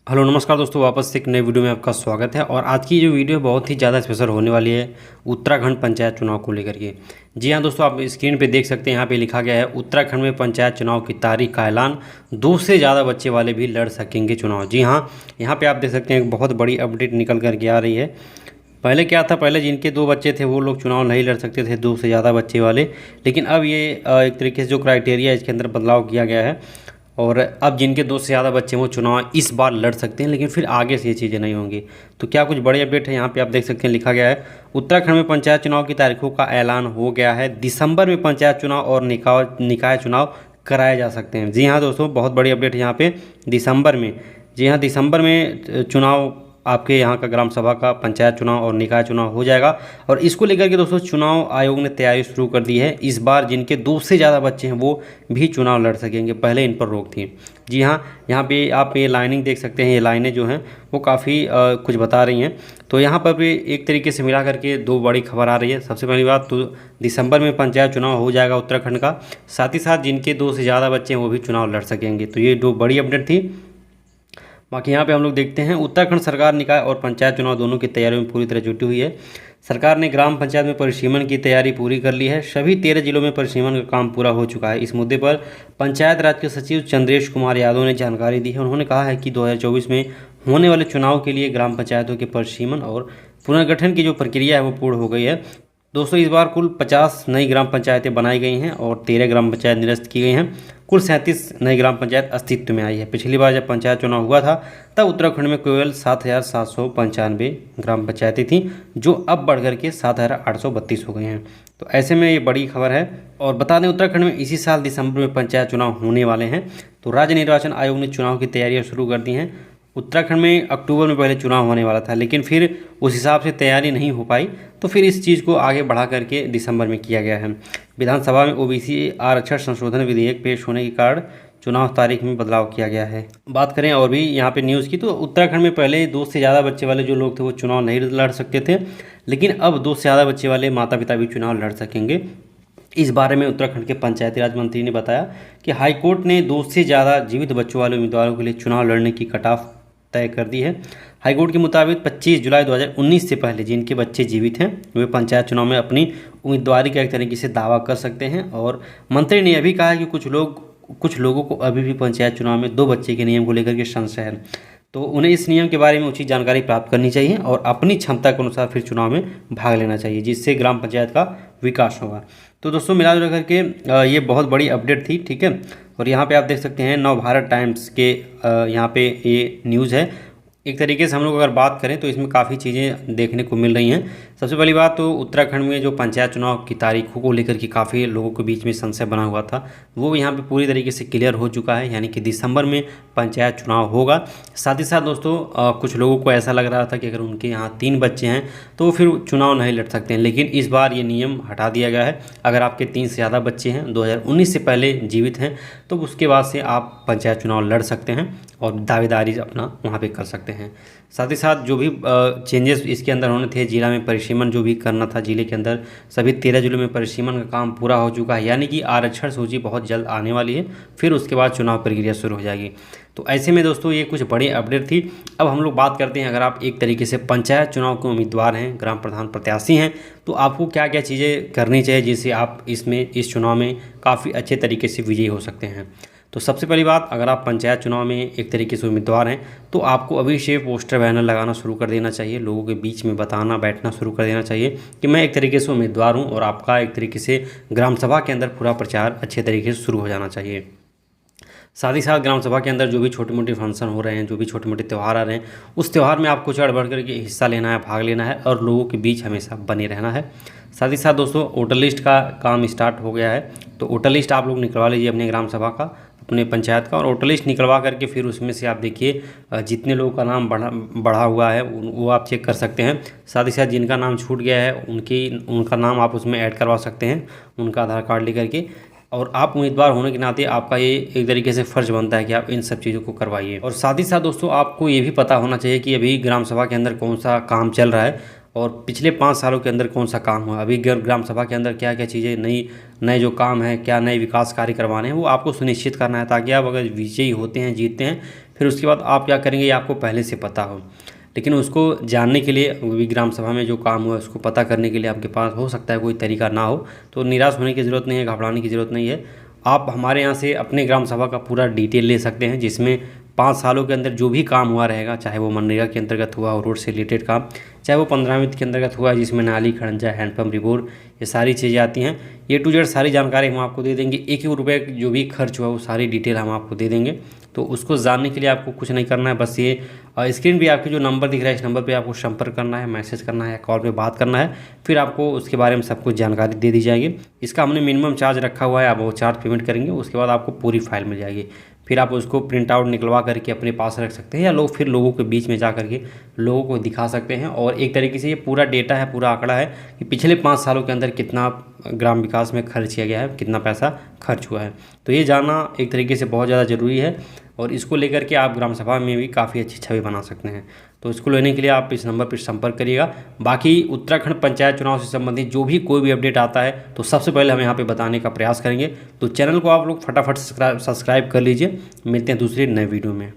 Hello नमस्कार दोस्तों, वापस से एक नई वीडियो में आपका स्वागत है। और आज की जो वीडियो बहुत ही ज़्यादा स्पेशल होने वाली है उत्तराखंड पंचायत चुनाव को लेकर के। जी हाँ दोस्तों, आप स्क्रीन पे देख सकते हैं, यहाँ पे लिखा गया है उत्तराखंड में पंचायत चुनाव की तारीख का ऐलान, 2 से ज़्यादा बच्चे वाले भी लड़ सकेंगे चुनाव। जी हाँ, यहाँ पे आप देख सकते हैं एक बहुत बड़ी अपडेट निकल कर के आ रही है। पहले क्या था, पहले जिनके 2 बच्चे थे वो लोग चुनाव नहीं लड़ सकते थे, 2 से ज़्यादा बच्चे वाले। लेकिन अब ये एक तरीके से जो क्राइटेरिया है इसके अंदर बदलाव किया गया है और अब जिनके 2 से ज़्यादा बच्चे हैं वो चुनाव इस बार लड़ सकते हैं, लेकिन फिर आगे से ये चीज़ें नहीं होंगी। तो क्या कुछ बड़ी अपडेट है, यहाँ पे आप देख सकते हैं लिखा गया है उत्तराखंड में पंचायत चुनाव की तारीखों का ऐलान हो गया है। दिसंबर में पंचायत चुनाव और निकाय चुनाव कराए जा सकते हैं। जी हाँ दोस्तों, बहुत बड़ी अपडेट है यहाँ पे, दिसंबर में। जी हाँ, दिसंबर में चुनाव आपके यहाँ का ग्राम सभा का पंचायत चुनाव और निकाय चुनाव हो जाएगा। और इसको लेकर के दोस्तों चुनाव आयोग ने तैयारी शुरू कर दी है। इस बार जिनके 2 से ज़्यादा बच्चे हैं वो भी चुनाव लड़ सकेंगे, पहले इन पर रोक थी। जी हाँ, यहाँ पे आप ये लाइनिंग देख सकते हैं, ये लाइनें जो हैं वो काफ़ी कुछ बता रही हैं। तो यहाँ पर भी एक तरीके से मिला करके 2 बड़ी खबर आ रही है। सबसे पहली बात तो दिसंबर में पंचायत चुनाव हो जाएगा उत्तराखंड का, साथ ही साथ जिनके 2 से ज़्यादा बच्चे हैं वो भी चुनाव लड़ सकेंगे। तो ये 2 बड़ी अपडेट थी। बाकी यहाँ पे हम लोग देखते हैं उत्तराखंड सरकार निकाय और पंचायत चुनाव दोनों की तैयारियों में पूरी तरह जुटी हुई है। सरकार ने ग्राम पंचायत में परिसीमन की तैयारी पूरी कर ली है। सभी 13 जिलों में परिसीमन का काम पूरा हो चुका है। इस मुद्दे पर पंचायत राज के सचिव चंद्रेश कुमार यादव ने जानकारी दी है। उन्होंने कहा है कि 2024 में होने वाले चुनाव के लिए ग्राम पंचायतों के परिसीमन और पुनर्गठन की जो प्रक्रिया है वो पूर्ण हो गई है। दोस्तों इस बार कुल 50 नई ग्राम पंचायतें बनाई गई हैं और 13 ग्राम पंचायत निरस्त की गई हैं। कुल 37 नई ग्राम पंचायत अस्तित्व में आई है। पिछली बार जब पंचायत चुनाव हुआ था तब उत्तराखंड में केवल 7,795 ग्राम पंचायतें थीं, जो अब बढ़ करके 7,832 हो गई हैं। तो ऐसे में ये बड़ी खबर है। और बता दें उत्तराखंड में इसी साल दिसंबर में पंचायत चुनाव होने वाले हैं। तो राज्य निर्वाचन आयोग ने चुनाव की तैयारियां शुरू कर दी हैं। उत्तराखंड में अक्टूबर में पहले चुनाव होने वाला था, लेकिन फिर उस हिसाब से तैयारी नहीं हो पाई, तो फिर इस चीज़ को आगे बढ़ा करके दिसंबर में किया गया है। विधानसभा में ओबीसी आरक्षण संशोधन विधेयक पेश होने के कारण चुनाव तारीख में बदलाव किया गया है। बात करें और भी यहाँ पे न्यूज़ की, तो उत्तराखंड में पहले 2 से ज़्यादा बच्चे वाले जो लोग थे वो चुनाव नहीं लड़ सकते थे, लेकिन अब 2 से ज़्यादा बच्चे वाले माता पिता भी चुनाव लड़ सकेंगे। इस बारे में उत्तराखंड के पंचायती राज मंत्री ने बताया कि हाईकोर्ट ने 2 से ज़्यादा जीवित बच्चों वाले उम्मीदवारों के लिए चुनाव लड़ने की कट ऑफ तय कर दी है। हाईकोर्ट के मुताबिक 25 जुलाई 2019 से पहले जिनके बच्चे जीवित हैं वे पंचायत चुनाव में अपनी उम्मीदवारी का एक तरीके से दावा कर सकते हैं। और मंत्री ने यह भी कहा कि कुछ लोगों को अभी भी पंचायत चुनाव में 2 बच्चे के नियम को लेकर के संशय है, तो उन्हें इस नियम के बारे में उचित जानकारी प्राप्त करनी चाहिए और अपनी क्षमता के अनुसार फिर चुनाव में भाग लेना चाहिए, जिससे ग्राम पंचायत का विकास होगा। तो दोस्तों मिला जुला करके ये बहुत बड़ी अपडेट थी, ठीक है। और यहाँ पे आप देख सकते हैं नवभारत टाइम्स के यहाँ पे ये न्यूज़ है। एक तरीके से हम लोग अगर बात करें तो इसमें काफ़ी चीज़ें देखने को मिल रही हैं। सबसे पहली बात तो उत्तराखंड में जो पंचायत चुनाव की तारीखों को लेकर के काफ़ी लोगों के बीच में संशय बना हुआ था, वो यहाँ पे पूरी तरीके से क्लियर हो चुका है, यानी कि दिसंबर में पंचायत चुनाव होगा। साथ ही साथ दोस्तों कुछ लोगों को ऐसा लग रहा था कि अगर उनके यहाँ 3 बच्चे हैं तो वो फिर चुनाव नहीं लड़ सकते हैं, लेकिन इस बार ये नियम हटा दिया गया है। अगर आपके 3 से ज़्यादा बच्चे हैं, 2019 से पहले जीवित हैं, तो उसके बाद से आप पंचायत चुनाव लड़ सकते हैं और दावेदारी अपना वहाँ पे कर सकते हैं। साथ ही साथ जो भी चेंजेस इसके अंदर होने थे, जिला में परिसीमन जो भी करना था, जिले के अंदर सभी 13 जिलों में परिसीमन का काम पूरा हो चुका है, यानी कि आरक्षण सूची बहुत जल्द आने वाली है। फिर उसके बाद चुनाव प्रक्रिया शुरू हो जाएगी। तो ऐसे में दोस्तों ये कुछ बड़ी अपडेट थी। अब हम लोग बात करते हैं, अगर आप एक तरीके से पंचायत चुनाव के उम्मीदवार हैं, ग्राम प्रधान प्रत्याशी हैं, तो आपको क्या क्या चीज़ें करनी चाहिए जिससे आप इस चुनाव में काफ़ी अच्छे तरीके से विजयी हो सकते हैं। तो सबसे पहली बात, अगर आप पंचायत चुनाव में एक तरीके से उम्मीदवार हैं तो आपको अभी से पोस्टर बैनर लगाना शुरू कर देना चाहिए, लोगों के बीच में बैठना शुरू कर देना चाहिए कि मैं एक तरीके से उम्मीदवार हूं, और आपका एक तरीके से ग्राम सभा के अंदर पूरा प्रचार अच्छे तरीके से शुरू हो जाना चाहिए। साथ ही साथ ग्राम सभा के अंदर जो भी छोटे मोटे फंक्शन हो रहे हैं, जो भी छोटे मोटे त्यौहार आ रहे हैं, उस त्यौहार में आपको चढ़ बढ़ करके हिस्सा लेना है, भाग लेना है और लोगों के बीच हमेशा बने रहना है। साथ ही साथ दोस्तों वोटर लिस्ट का काम स्टार्ट हो गया है, तो वोटर लिस्ट आप लोग निकलवा लीजिए अपने ग्राम सभा का, अपने पंचायत का। और वोटर लिस्ट निकलवा करके फिर उसमें से आप देखिए जितने लोगों का नाम बढ़ा हुआ है वो आप चेक कर सकते हैं। साथ ही साथ जिनका नाम छूट गया है उनका नाम आप उसमें ऐड करवा सकते हैं, उनका आधार कार्ड लेकर के। और आप उम्मीदवार होने के नाते आपका ये एक तरीके से फ़र्ज़ बनता है कि आप इन सब चीज़ों को करवाइए। और साथ ही साथ दोस्तों आपको ये भी पता होना चाहिए कि अभी ग्राम सभा के अंदर कौन सा काम चल रहा है और पिछले 5 सालों के अंदर कौन सा काम हुआ, अभी ग्राम सभा के अंदर क्या क्या चीज़ें नए जो काम है, क्या नए विकास कार्य करवाने हैं, वो आपको सुनिश्चित करना है, ताकि आप अगर विजयी होते हैं, जीतते हैं, फिर उसके बाद आप क्या करेंगे ये आपको पहले से पता हो। लेकिन उसको जानने के लिए, अभी ग्राम सभा में जो काम हुआ उसको पता करने के लिए आपके पास हो सकता है कोई तरीका ना हो, तो निराश होने की ज़रूरत नहीं है, घबराने की ज़रूरत नहीं है। आप हमारे यहाँ से अपने ग्राम सभा का पूरा डिटेल ले सकते हैं, जिसमें 5 सालों के अंदर जो भी काम हुआ रहेगा, चाहे वो मनरेगा के अंतर्गत हुआ हो, रोड से रिलेटेड काम, चाहे वो 15 वित्त के अंतर्गत हुआ जिसमें नाली, खड़ंजा, हैंडपम्प, रिबोर, ये सारी चीज़ें आती हैं। ए टू जेड सारी जानकारी हम आपको दे देंगे। एक एक रुपये जो भी खर्च हुआ वो सारी डिटेल हम आपको दे देंगे। तो उसको जानने के लिए आपको कुछ नहीं करना है, बस ये स्क्रीन पे आपके जो नंबर दिख रहा है, इस नंबर पे आपको संपर्क करना है, मैसेज करना है, कॉल पे बात करना है, फिर आपको उसके बारे में सब कुछ जानकारी दे दी जाएगी। इसका हमने मिनिमम चार्ज रखा हुआ है, आप वो चार्ज पेमेंट करेंगे, उसके बाद आपको पूरी फाइल मिल जाएगी। फिर आप उसको प्रिंट आउट निकलवा करके अपने पास रख सकते हैं, या फिर लोगों के बीच में जा करके लोगों को दिखा सकते हैं। और एक तरीके से ये पूरा डेटा है, पूरा आंकड़ा है कि पिछले 5 सालों के अंदर कितना ग्राम विकास में खर्च किया गया है, कितना पैसा खर्च हुआ है। तो ये जानना एक तरीके से बहुत ज़्यादा ज़रूरी है, और इसको लेकर के आप ग्राम सभा में भी काफ़ी अच्छी छवि बना सकते हैं। तो इसको लेने के लिए आप इस नंबर पर संपर्क करिएगा। बाकी उत्तराखंड पंचायत चुनाव से संबंधित जो भी कोई भी अपडेट आता है तो सबसे पहले हम यहाँ पे बताने का प्रयास करेंगे। तो चैनल को आप लोग फटाफट सब्सक्राइब कर लीजिए। मिलते हैं दूसरे नए वीडियो में।